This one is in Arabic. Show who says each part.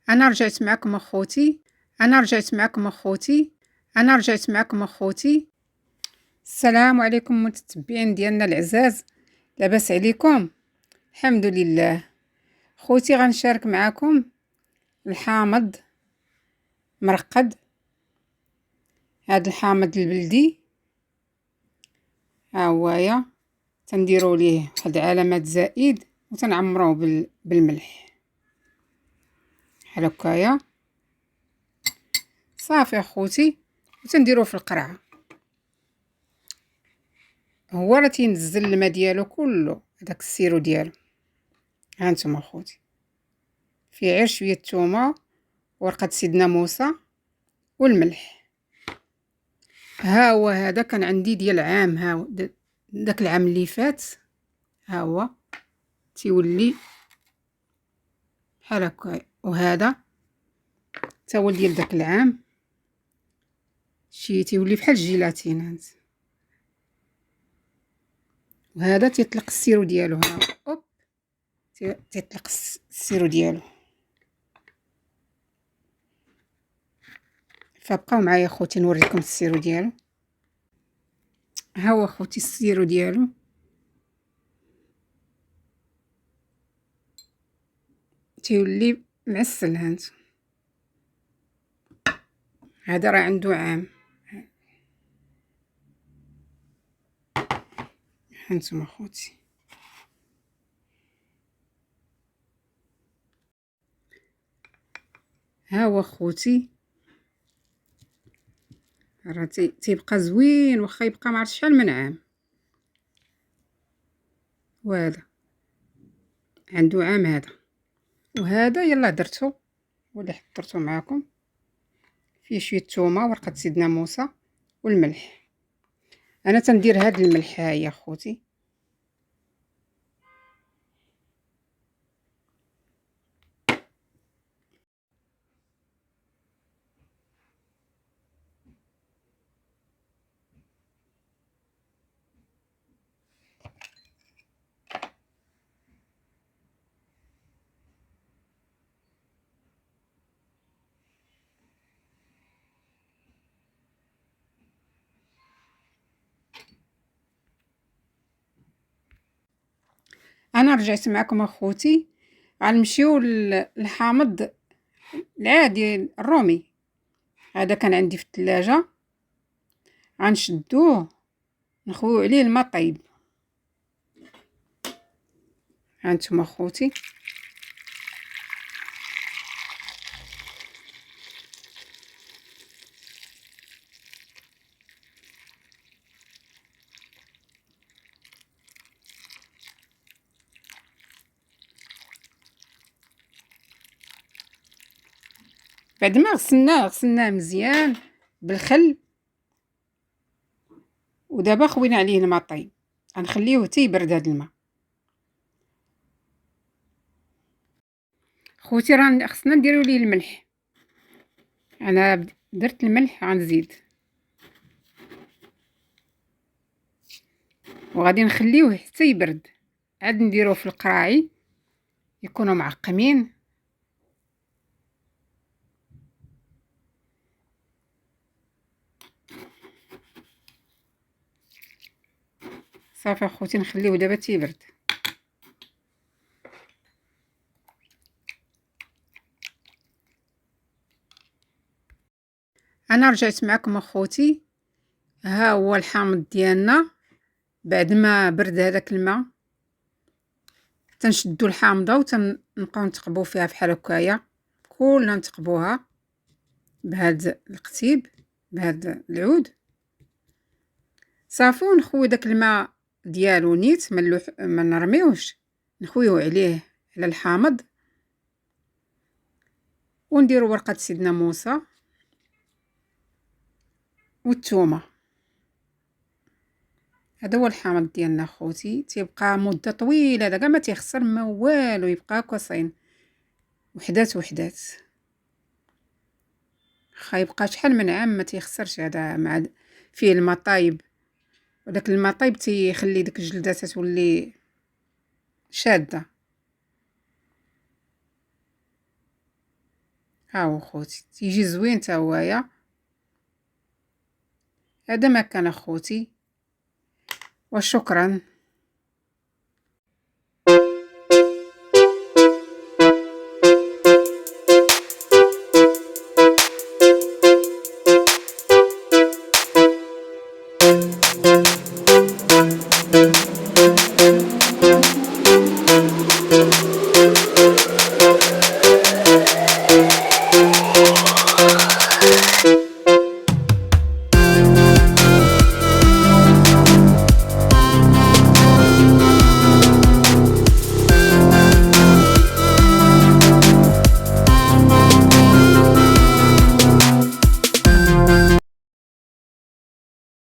Speaker 1: أنا رجعت معكم أخوتي أنا رجعت معكم أخوتي أنا رجعت معكم أخوتي. السلام عليكم متتبعين ديالنا العزاز، لاباس عليكم؟ الحمد لله. خوتي غنشارك معكم الحامض مرقد. هاد الحامض البلدي ها هويا، تنديرو ليه واحد علامات زائد وتنعمروه بالملح بحال هكايا. صافي اخوتي، وتنديروه في القرعه. هو راه تينزل الماء ديالو كله، داك السيرو ديالو. ها نتوما اخوتي، فيه غير شويه الثومه ورقه سيدنا موسى والملح. ها هو هذا كان عندي ديال عام، داك العام اللي فات. ها هو تيولي بحال هكا، وهذا تا هو ديال داك العام، شي تيولي بحال الجيلاتين. وهذا تيطلق السيرو ديالو. ها اوب، تيطلق السيرو ديالو. فبقاو معايا خوتي نوريكم السيرو ديالو. ها هو خوتي السيرو ديالو، تيولي معسل. هانت هذا راه عنده عام. هانتوما خوتي، ها هو خوتي، راه تيبقى زوين، واخا يبقى ما عرفت شحال من عام. وهذا عنده عام هذا. وهذا يلا درتو ولا حضرتو معاكم، فيه شويه الثومه ورقه سيدنا موسى والملح. انا تندير هاد الملح يا خوتي. انا رجعت معكم اخوتي، غنمشيو للحامض العادي الرومي. هذا كان عندي في الثلاجة، غنشدوه نخويو عليه الماء طيب. هانتوما اخوتي، بعد ما غسلناه مزيان بالخل. ودابا خوينا عليه الماء طيب، غنخليوه حتى يبرد هذا الماء. خوتي راه خصنا نديرو ليه الملح. انا درت الملح، غنزيد وغادي نخليوه حتى يبرد، عاد نديروه في القراعي يكونوا معقمين. صافي اخوتي، نخليوه دابا تيبرد. انا رجعت معكم اخوتي، ها هو الحامض ديالنا. بعد ما برد هذاك الماء، تنشدو الحامضه وتنبقاو نتقبو فيها بحال هكايا. كلنا نتقبوها بهذا القتيب، بهذا العود. صافي، ونخوي داك الماء ديالو نيت، ما نرميوش، نخويوه عليه على الحامض. ونديرو ورقه سيدنا موسى والثومه. هذا هو الحامض ديالنا خوتي، تيبقى مده طويله، هذا كاع ما تيخسر ما والو، يبقى هكا صاين وحدات وحدات. خا يبقى شحال من عام ما تيخسرش هذا، مع فيه الماء طايب. وداك الماء طايب تيخلي ديك الجلده تولي شاده. ها هو خوتي تيجي زوين تا هوايا. هذا ما كان اخوتي، وشكرا.